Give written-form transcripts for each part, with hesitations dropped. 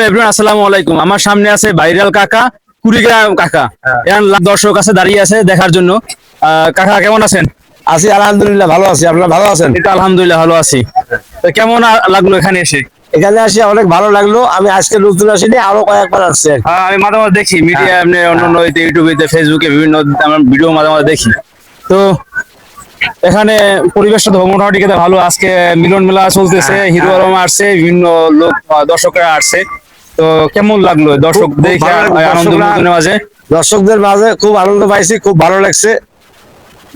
Everyone, আসসালামু আলাইকুম। আমার সামনে আছে ভাইরাল কাকা, কুড়িগ্রাম কাকা। এখন দর্শক আছে দাঁড়িয়ে আছে দেখার জন্য। কাকা কেমন আছেন? আছি আলহামদুলিল্লাহ, ভালো আছি। আপনারা ভালো আছেন? এটা আলহামদুলিল্লাহ ভালো আছি। তো কেমন লাগলো এখানে এসে? এখানে আসি অনেক ভালো লাগলো। আমি আজকে নতুন আসিনি, আরো কয়েকবার আসছি। আমি মাঝে মাঝে দেখি মিডিয়া, এমনি অন্যান্য ইউটিউবে, ফেসবুকে বিভিন্ন আমার ভিডিও মাঝে মাঝে দেখি। তো এখানে পরিবেশটা তো মোটামুটি ভালো। আজকে মিলন মেলা চলতেছে, হিরো আলম আসছে, বিভিন্ন লোক দর্শকরা আসছে। তো কেমন লাগলো দর্শক খুব দেখে ভালো লাগলো। আনন্দ মাঝে? দর্শকদের মাঝে খুব আনন্দ পাইছি, খুব ভালো লাগছে।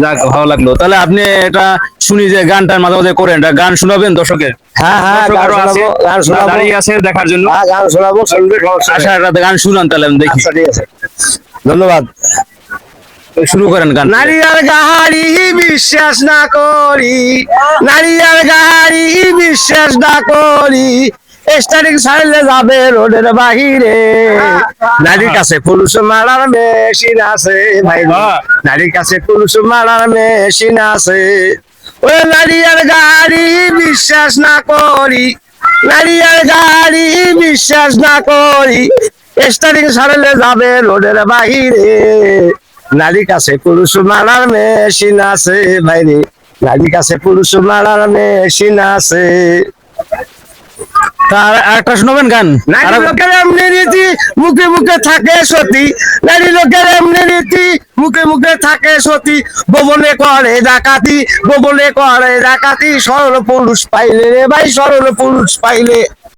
যাক, ভালো লাগলো। তাহলে আপনি এটা শুনি যে গানটার মাঝে মাঝে করেন, এটা গান শোনাবেন দর্শকের? হ্যাঁ হ্যাঁ, দর্শক গান আরো আছে, শোনাবো, গান শোনাবো। দাঁড়িয়ে আছে দেখার জন্য। হ্যাঁ, গান শোনাবো, শুনবে, সমস্যা নেই। আচ্ছা, একটা গান শুনান তাহলে আমি দেখি। আচ্ছা, ঠিক আছে, ধন্যবাদ। তো শুরু করেন গান। নারী আর গাড়ি বিশ্বাস না করি, নারী আর গাড়ি বিশ্বাস না করি, স্টারিং ছাড়লে যাবে রোডের বাহিরে। নারীর কাছে পুরুষ মারার মেশিন আছে ভাই, নারীর কাছে পুরুষ মারার মেশিন আছে। ওই নারী আর গাড়ি বিশ্বাস না করি, নারী আর গাড়ি বিশ্বাস না করি, স্টারিং ছাড়লে যাবে রোডের বাহিরে। নারীর কাছে পুরুষ মারার মেশিন আছে ভাইরে, নারীর কাছে পুরুষ মারার মেশিন আছে। তার আরেকটা শোনাবেন গান? নারী লোকের এমনি রীতি, মুখে মুখে থাকে সতী, নারী লোকের এমনি রীতি, মুখে মুখে থাকে সতী, গোপনে করে ডাকাতি, গোপনে করে ডাকাতি, সরল পুরুষ পাইলে রে ভাই, সরল পুরুষ পাইলে।